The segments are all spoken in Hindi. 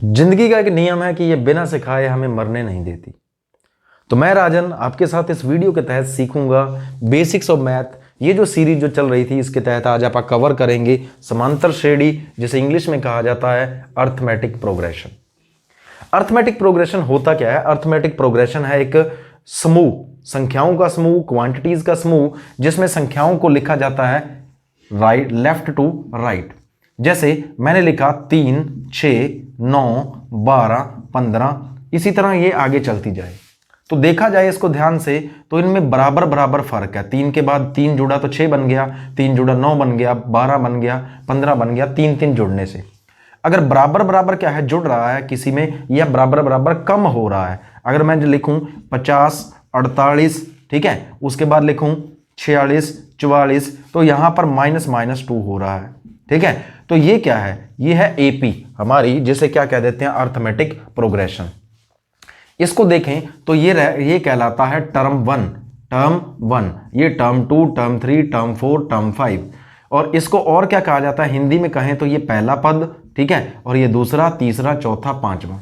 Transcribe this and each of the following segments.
जिंदगी का एक नियम है कि ये बिना सिखाए हमें मरने नहीं देती। तो मैं राजन आपके साथ इस वीडियो के तहत सीखूंगा बेसिक्स ऑफ मैथ। ये जो सीरीज जो चल रही थी इसके तहत आज आप कवर करेंगे समांतर श्रेणी, जिसे इंग्लिश में कहा जाता है अर्थमेटिक प्रोग्रेशन। अर्थमेटिक प्रोग्रेशन होता क्या है? अर्थमेटिक प्रोग्रेशन है एक समूह, संख्याओं का समूह, क्वांटिटीज का समूह, जिसमें संख्याओं को लिखा जाता है राइट, लेफ्ट टू राइट। जैसे मैंने लिखा 3, 6, 9, 12, 15, इसी तरह ये आगे चलती जाए। तो देखा जाए इसको ध्यान से तो इनमें बराबर बराबर फर्क है। 3 के बाद 3 जुड़ा तो 6 बन गया, 3 जुड़ा 9 बन गया, 12 बन गया, 15 बन गया। 3 जुड़ने से अगर बराबर बराबर क्या है, जुड़ रहा है किसी में, या बराबर बराबर कम हो रहा है। अगर मैं लिखूं 50, 48, ठीक है, उसके बाद लिखूं 46, 44, तो यहां पर -2 हो रहा है, ठीक है। तो ये क्या है? ये है एपी हमारी, जिसे क्या कह देते हैं, अर्थमेटिक प्रोग्रेशन। इसको देखें तो ये कहलाता है टर्म 1, ये टर्म 2, टर्म 3, टर्म 4, टर्म 5। और इसको और क्या कहा जाता है हिंदी में कहें तो ये पहला पद, ठीक है, और ये दूसरा, तीसरा, चौथा, पांचवा,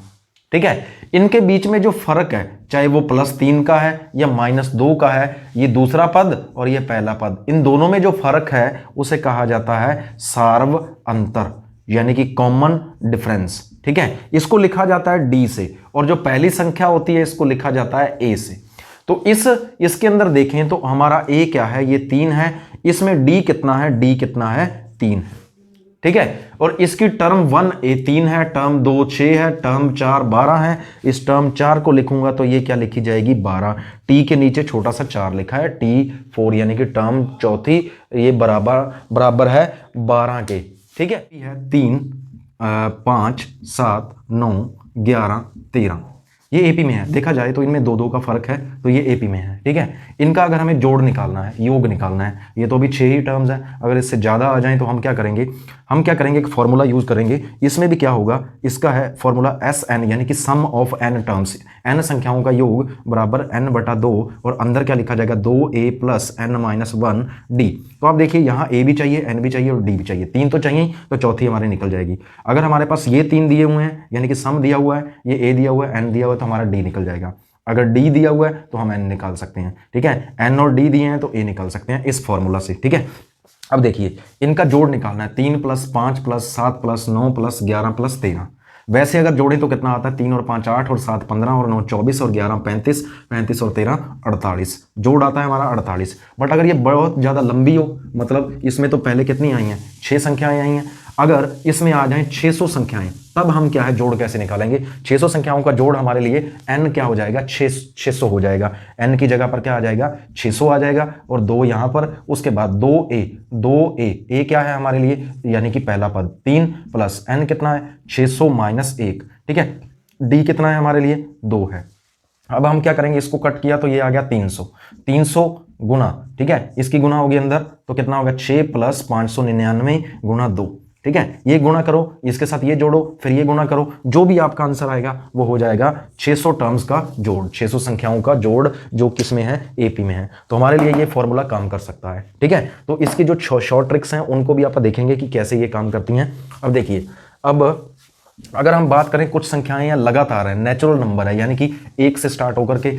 ठीक है। इनके बीच में जो फर्क है, चाहे वो +3 का है या -2 का है, ये दूसरा पद और ये पहला पद, इन दोनों में जो फर्क है उसे कहा जाता है सार्व अंतर, यानी कि कॉमन डिफरेंस, ठीक है। इसको लिखा जाता है डी से, और जो पहली संख्या होती है इसको लिखा जाता है ए से। तो इसके अंदर देखें तो हमारा ए क्या है, ये 3 है। इसमें डी कितना है? डी कितना है? 3 है, ठीक है। और इसकी टर्म 1 3 है, टर्म 2 6 है, टर्म 4 12 है। इस टर्म 4 को लिखूंगा तो ये क्या लिखी जाएगी? 12। टी के नीचे छोटा सा 4 लिखा है, T4, यानी कि टर्म चौथी, ये बराबर है 12 के, ठीक है। 3, 5, 7, 9, 11, 13, ये एपी में है। देखा जाए तो इनमें 2 का फर्क है, तो ये एपी में है, ठीक है। इनका अगर हमें जोड़ निकालना है, योग निकालना है, ये तो अभी 6 ही टर्म्स हैं। अगर इससे ज़्यादा आ जाएं तो हम क्या करेंगे? एक फॉर्मूला यूज़ करेंगे। इसमें भी क्या होगा? इसका है फॉर्मूला SN, यानी कि सम ऑफ n टर्म्स, n संख्याओं का योग बराबर n/2, और अंदर क्या लिखा जाएगा? 2a + n-1d। तो आप देखिए यहाँ a भी चाहिए, n भी चाहिए और d भी चाहिए। 3 तो चाहिए, तो चौथी हमारी निकल जाएगी। अगर हमारे पास ये 3 दिए हुए हैं, यानी कि सम दिया हुआ है, ये a दिया हुआ है, n दिया हुआ है, तो हमारा d निकल जाएगा। अगर d दिया हुआ है तो हम n निकाल सकते हैं, ठीक है। n और d दिए हैं तो a निकाल सकते हैं इस फॉर्मूला से, ठीक है। अब देखिए इनका जोड़ निकालना है। 3 + 5 + 7 + 9 + 11 + 13। वैसे अगर जोड़ें तो कितना आता है? 3 और 5 8 और 7 15 और 9 24 और 11 35, 35 और 13 48। जोड़ आता है हमारा 48। बट अगर ये बहुत ज़्यादा लंबी हो, मतलब इसमें तो पहले कितनी आई हैं? 6 संख्याएं आई हैं। अगर इसमें आ जाएं 600 संख्याएं, तब हम क्या है जोड़ कैसे निकालेंगे? 600 संख्याओं का जोड़ हमारे लिए n क्या हो जाएगा? 600 हो जाएगा। n की जगह पर क्या आ जाएगा? 600 आ जाएगा, और 2 यहाँ पर, उसके बाद 2a a क्या है हमारे लिए? यानी कि पहला पद। 3 + n कितना है? 600 - 1, ठीक है। d कितना है हमारे लिए? 2 है। अब हम क्या करेंगे? इसको कट किया तो ये आ गया 300 गुना, ठीक है, इसकी गुना होगी अंदर, तो कितना होगा? 6 + 599 गुना 2, ठीक है। ये गुणा करो, इसके साथ ये जोड़ो, फिर ये गुणा करो, जो भी आपका आंसर आएगा वो हो जाएगा 600 टर्म्स का जोड़, 600 संख्याओं का जोड़, जो किस में है? एपी में है। तो हमारे लिए ये फॉर्मूला काम कर सकता है, ठीक है। तो इसकी जो शॉर्ट ट्रिक्स हैं उनको भी आप देखेंगे कि कैसे ये काम करती हैं। अब देखिए, अब अगर हम बात करें, कुछ संख्याएं या लगातार है, नेचुरल नंबर है, यानी कि 1 से स्टार्ट होकर के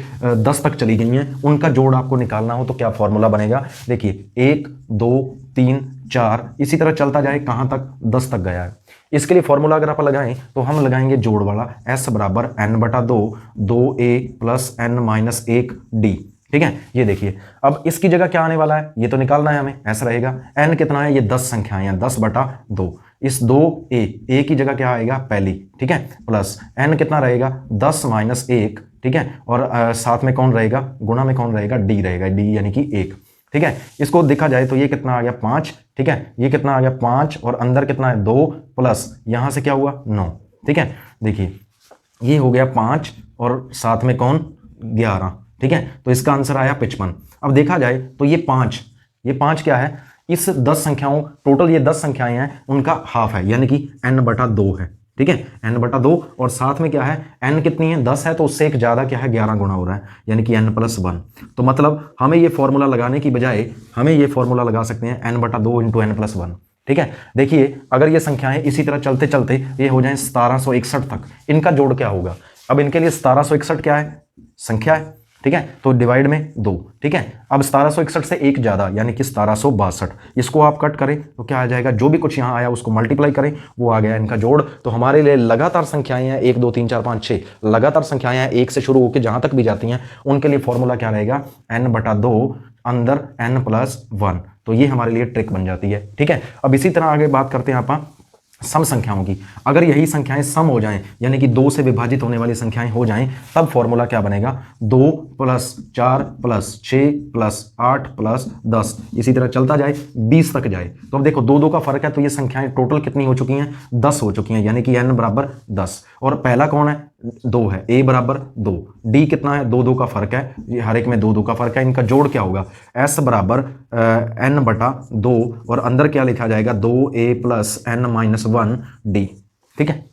10 तक चली गई हैं, उनका जोड़ आपको निकालना हो तो क्या फॉर्मूला बनेगा? देखिए 1 2 3 4, इसी तरह चलता जाए, कहां तक? 10 तक गया है। इसके लिए फॉर्मूला अगर आप लगाएं तो हम लगाएंगे जोड़ वाला, S = n/2, 2a + n-1d, ठीक है। ये देखिए, अब इसकी जगह क्या आने वाला है? ये तो निकालना है हमें, ऐसा रहेगा। n कितना है? ये 10 संख्याएं हैं, 10/2। इस 2a की जगह क्या आएगा? पहली, ठीक है, प्लस n कितना रहेगा? 10 - 1, ठीक है, और साथ में कौन रहेगा? गुणा में कौन रहेगा? d रहेगा, d यानी कि 1, ठीक है। इसको देखा जाए तो ये कितना आ गया? 5, ठीक है। ये कितना आ गया? 5, और अंदर कितना है? 2, प्लस यहां से क्या हुआ? 9, ठीक है। देखिए ये हो गया 5, और साथ में कौन? 11, ठीक है। तो इसका आंसर आया 55। अब देखा जाए तो ये 5 क्या है? इस 10 संख्याओं, टोटल ये 10 संख्याएं हैं, उनका हाफ है, यानी कि n/2 है, ठीक है, n/2। और साथ में क्या है? n कितनी है? 10 है, तो उससे एक ज्यादा क्या है? 11 गुना हो रहा है, यानी कि n+1। तो मतलब हमें ये फॉर्मूला लगाने की बजाय हमें ये फॉर्मूला लगा सकते हैं n/2 × n+1, ठीक है। देखिए अगर ये संख्याएं इसी तरह चलते चलते ये हो जाएं 1761 तक, इनका जोड़ क्या होगा? अब इनके लिए 1761 क्या है? संख्या है, ठीक है, तो डिवाइड में 2, ठीक है। अब 1761 से एक ज्यादा यानी कि 1762, इसको आप कट करें तो क्या आ जाएगा? जो भी कुछ यहाँ आया उसको मल्टीप्लाई करें, वो आ गया इनका जोड़। तो हमारे लिए लगातार संख्याएं हैं 1 2 3 4 5 6, लगातार संख्याएं हैं 1 से शुरू होकर जहां तक भी जाती हैं, उनके लिए फॉर्मूला क्या रहेगा? n/2 अंदर n+1। तो ये हमारे लिए ट्रिक बन जाती है, ठीक है। अब इसी तरह आगे बात करते हैं आप सम संख्याओं की। अगर यही संख्याएं सम हो जाएं यानी कि 2 से विभाजित होने वाली संख्याएं हो जाएं, तब फॉर्मूला क्या बनेगा? 2 + 4 + 6 + 8 + 10, इसी तरह चलता जाए 20 तक जाए। तो अब देखो 2 2 का फर्क है, तो ये संख्याएं टोटल कितनी हो चुकी हैं? 10 हो चुकी हैं, यानी कि n = 10। और पहला कौन है? 2 है, a = 2, d कितना है? 2 2 का फर्क है, ये हर एक में 2 2 का फर्क है, इनका जोड़ क्या होगा? s = n/2 और अंदर क्या लिखा जाएगा? 2a + n-1d, ठीक है।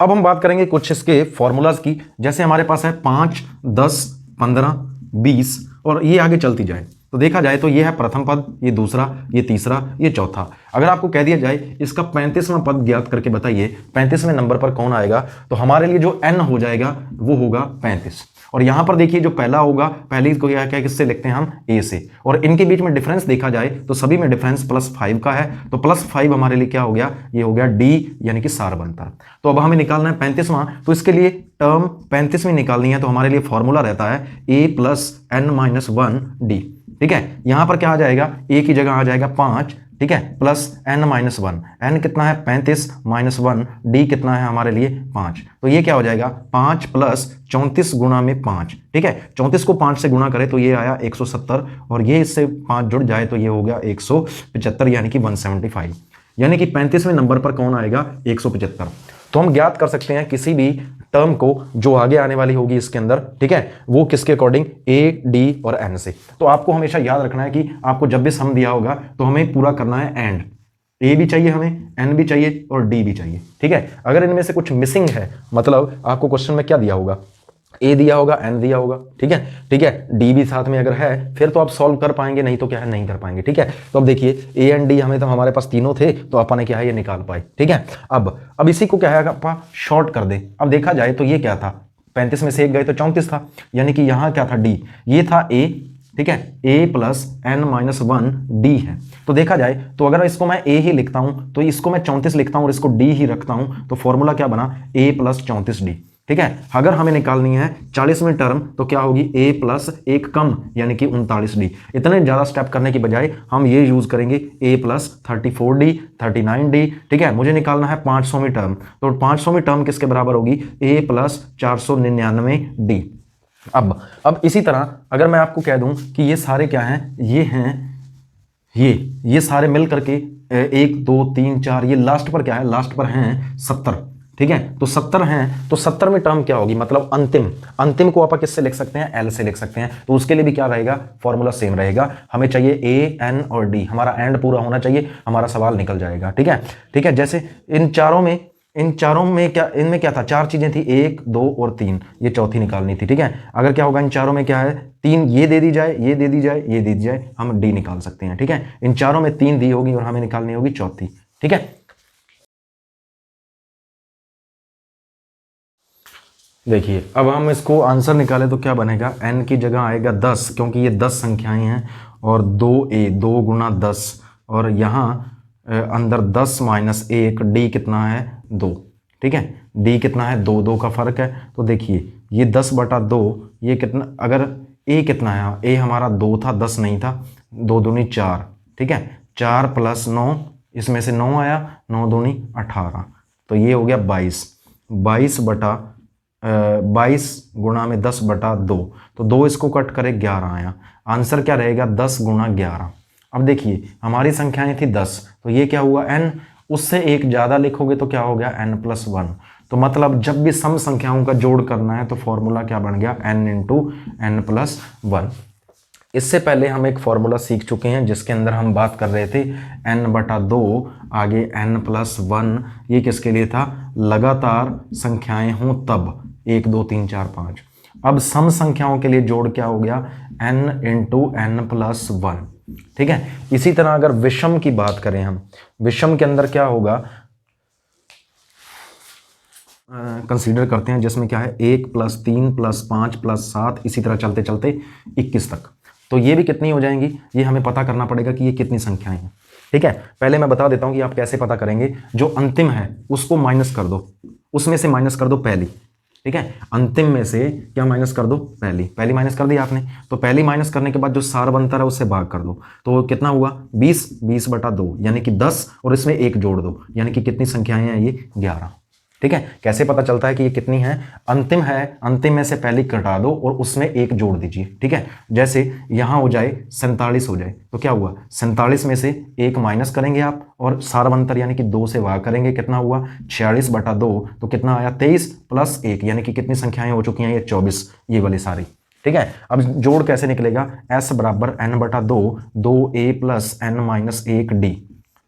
अब हम बात करेंगे कुछ इसके फॉर्मूलाज की। जैसे हमारे पास है 5 10 15 20 और ये आगे चलती जाए, तो देखा जाए तो ये है प्रथम पद, ये दूसरा, ये तीसरा, ये चौथा। अगर आपको कह दिया जाए इसका 35वां पद ज्ञात करके बताइए 35वें नंबर पर कौन आएगा, तो हमारे लिए जो n हो जाएगा वो होगा 35। और यहां पर देखिए जो पहला होगा, पहले को क्या किससे लिखते हैं हम? a से। और इनके बीच में डिफरेंस देखा जाए तो सभी में डिफरेंस +5 का है, तो +5 हमारे लिए क्या हो गया? ये हो गया d, यानी कि सार बनता। तो अब हमें निकालना है 35वां, तो इसके लिए टर्म 35वीं निकालनी है, तो हमारे लिए फॉर्मूला रहता है a + n-1d, ठीक है। यहां पर क्या आ जाएगा? a की जगह आ जाएगा 5, ठीक है, प्लस n-1, n कितना है? 35 -1, d कितना है हमारे लिए? 5। तो ये क्या हो जाएगा? 5 + 34 गुणा में 5, ठीक है। 34 को 5 से गुणा करें तो ये आया 170, और ये इससे 5 जुड़ जाए तो ये हो गया 175, यानी कि 175, यानी कि 35वें नंबर पर कौन आएगा? 175। तो हम ज्ञात कर सकते हैं किसी भी टर्म को जो आगे आने वाली होगी इसके अंदर, ठीक है, वो किसके अकॉर्डिंग? a, d और n से। तो आपको हमेशा याद रखना है कि आपको जब भी सम दिया होगा तो हमें पूरा करना है एंड। a भी चाहिए हमें, n भी चाहिए और d भी चाहिए, ठीक है। अगर इनमें से कुछ मिसिंग है, मतलब आपको क्वेश्चन में क्या दिया होगा? a दिया होगा, n दिया होगा, ठीक है, ठीक है, d भी साथ में अगर है फिर तो आप सॉल्व कर पाएंगे, नहीं तो क्या है? नहीं कर पाएंगे, ठीक है। तो अब देखिए a एंड d हमें तो हमारे पास तीनों थे, तो अपन ने क्या है? ये निकाल पाए, ठीक है। अब इसी को क्या है? अपन शॉर्ट कर दे। अब देखा जाए तो ये क्या था? 35 में से एक गए तो 34 था, यानी कि यहाँ क्या था? d, ये था a, ठीक है, a + n-1 d है। तो देखा जाए तो अगर इसको मैं a ही लिखता हूं तो इसको मैं 34 लिखता हूं और इसको d ही रखता हूं, तो फॉर्मूला क्या बना? a + 34d, ठीक है। अगर हमें निकालनी है 40वें टर्म तो क्या होगी? a + 1 कम, यानी कि 39d। इतने ज्यादा स्टेप करने की बजाय हम ये यूज करेंगे a + 34d 39d, ठीक है। मुझे निकालना है 500वीं टर्म, तो 500वीं टर्म किसके बराबर होगी? a + 499d। अब इसी तरह अगर मैं आपको कह दूं कि ये सारे क्या हैं? ये हैं ये सारे मिल करके 1 2 3 4, ये लास्ट पर क्या है? लास्ट पर हैं 70, ठीक है। तो 70 हैं, तो 70 में टर्म क्या होगी? मतलब अंतिम को आप किससे लिख सकते हैं? l से लिख सकते हैं। तो उसके लिए भी क्या रहेगा? फॉर्मूला सेम रहेगा। हमें चाहिए a, n और d, हमारा एंड पूरा होना चाहिए, हमारा सवाल निकल जाएगा, ठीक है, ठीक है। जैसे इन चारों में क्या, इनमें क्या था? 4 चीजें थी, 1 2 और 3, ये चौथी निकालनी थी, ठीक है। अगर क्या होगा? इन चारों में क्या है? 3 ये दे दी जाए, ये दे दी जाए, ये दे दी जाए, हम d निकाल सकते हैं, ठीक है। इन चारों में 3 दी होगी और हमें निकालनी होगी चौथी, ठीक है। देखिए अब हम इसको आंसर निकालें तो क्या बनेगा? n की जगह आएगा 10, क्योंकि ये 10 संख्याएं हैं, और 2a 2 × 10, और यहाँ अंदर 10 - 1, d कितना है? 2, ठीक है। d कितना है? 2 2 का फर्क है। तो देखिए ये 10/2, ये कितना? अगर a कितना है? a हमारा 2 था, 10 नहीं था, 2 दूनी 4, ठीक है, 4 + 9, इसमें से 9 आया, 9 दूनी 18, तो ये हो गया 22। 22 गुणा में 10/2, तो 2 इसको कट करे 11 आया। आंसर क्या रहेगा? 10 × 11। अब देखिए हमारी संख्याएं थी 10, तो ये क्या हुआ? n, उससे एक ज्यादा लिखोगे तो क्या हो गया? n+1। तो मतलब जब भी सम संख्याओं का जोड़ करना है तो फॉर्मूला क्या बन गया? n × n+1। इससे पहले हम एक फॉर्मूला सीख चुके हैं जिसके अंदर हम बात कर रहे थे n/2 आगे n+1, ये किसके लिए था? लगातार संख्याएं हों तब, 1 2 3 4 5। अब सम संख्याओं के लिए जोड़ क्या हो गया? n × n+1, ठीक है। इसी तरह अगर विषम की बात करें हम, विषम के अंदर क्या होगा, कंसीडर करते हैं जिसमें क्या है 1 + 3 + 5 + 7 इसी तरह चलते चलते 21 तक। तो ये भी कितनी हो जाएंगी, ये हमें पता करना पड़ेगा कि ये कितनी संख्याएं हैं। ठीक है, पहले मैं बता देता हूं कि आप कैसे पता करेंगे। जो अंतिम है उसको माइनस कर दो, उसमें से माइनस कर दो पहली। ठीक है, अंतिम में से क्या माइनस कर दो, पहली। पहली माइनस कर दी आपने, तो पहली माइनस करने के बाद जो सार बनता है उससे भाग कर दो, तो कितना हुआ 20, 20/2 यानी कि 10, और इसमें 1 जोड़ दो, यानी कि कितनी संख्याएं हैं ये 11। ठीक है, कैसे पता चलता है कि ये कितनी है, अंतिम है, अंतिम में से पहली घटा दो और उसमें 1 जोड़ दीजिए। ठीक है, जैसे यहां हो जाए 47 हो जाए, तो क्या हुआ 47 में से 1 माइनस करेंगे आप और सारवंतर यानी कि 2 से भाग करेंगे, कितना हुआ 46/2, तो कितना आया 23 + 1, यानी कि कितनी संख्याएं हो चुकी हैं ये 24, ये वाली सारी। ठीक है, अब जोड़ कैसे निकलेगा, S = n/2, 2a + n-1d,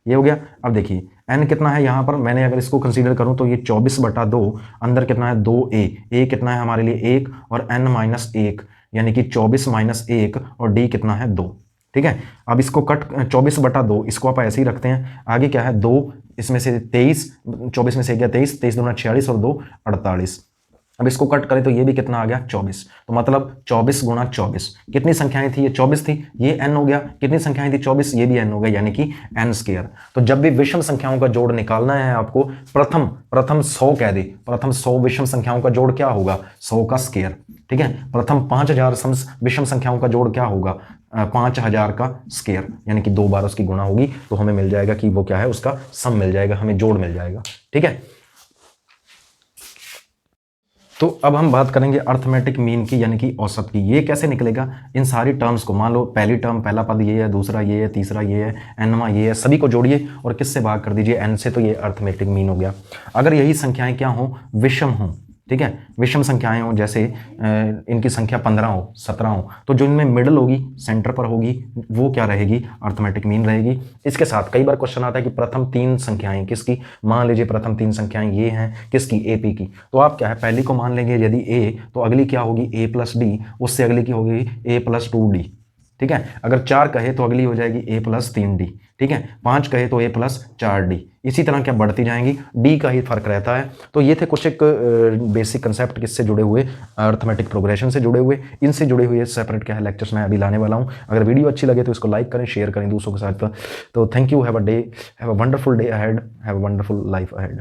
ये हो गया। अब देखिए n कितना है यहाँ पर, मैंने अगर इसको कंसीडर करूँ तो ये 24/2, अंदर कितना है 2a, a कितना है हमारे लिए 1 और n-1 यानी कि 24 - 1 और d कितना है 2। ठीक है, अब इसको कट 24/2 इसको आप ऐसे ही रखते हैं, आगे क्या है 2, इसमें से 23, 24 में से गया 23, 23 दूना 46 और 2 48। अब इसको कट करें तो ये भी कितना आ गया 24, तो मतलब 24 × 24 कितनी संख्याएं थी, ये 24 थी, ये n हो गया, कितनी संख्याएं थी 24, ये भी n हो गया, यानी कि n²। तो जब भी विषम संख्याओं का जोड़ निकालना है आपको, प्रथम 100 कह दे, प्रथम 100 विषम संख्याओं का जोड़ क्या होगा 100 का स्क्वायर। ठीक है, प्रथम 5000 विषम संख्याओं का जोड़ क्या होगा 5000 का स्क्वायर, यानी कि 2 बार उसकी गुणा होगी, तो हमें मिल जाएगा कि वो क्या है, उसका सम मिल जाएगा, हमें जोड़ मिल जाएगा। ठीक है, तो अब हम बात करेंगे अर्थमेटिक मीन की, यानी कि औसत की। ये कैसे निकलेगा, इन सारी टर्म्स को, मान लो पहली टर्म पहला पद ये है, दूसरा ये है, तीसरा ये है, nवां ये है, सभी को जोड़िए और किससे भाग कर दीजिए, n से, तो ये अर्थमेटिक मीन हो गया। अगर यही संख्याएं क्या हो, विषम हो, ठीक है, विषम संख्याएं हो, जैसे इनकी संख्या 15 हो, 17 हो, तो जो इनमें मिडल होगी, सेंटर पर होगी, वो क्या रहेगी, अर्थमेटिक मीन रहेगी। इसके साथ कई बार क्वेश्चन आता है कि प्रथम 3 संख्याएं किसकी, मान लीजिए प्रथम 3 संख्याएं ये हैं किसकी, AP की, तो आप क्या है पहली को मान लेंगे यदि A, तो अगली क्या होगी A + D, उससे अगली की होगी A + 2D। ठीक है, अगर 4 कहे तो अगली हो जाएगी A + 3D। ठीक है, 5 कहे तो A + 4D, इसी तरह क्या बढ़ती जाएंगी, D का ही फर्क रहता है। तो ये थे कुछ एक बेसिक कंसेप्ट किससे जुड़े हुए, अर्थमेटिक प्रोग्रेशन से जुड़े हुए। इनसे जुड़े हुए सेपरेट क्या है लेक्चर्स मैं अभी लाने वाला हूँ। अगर वीडियो अच्छी लगे तो इसको लाइक करें, शेयर करें दूसरों के साथ। तो thank you, have a wonderful day ahead, have a wonderful life ahead.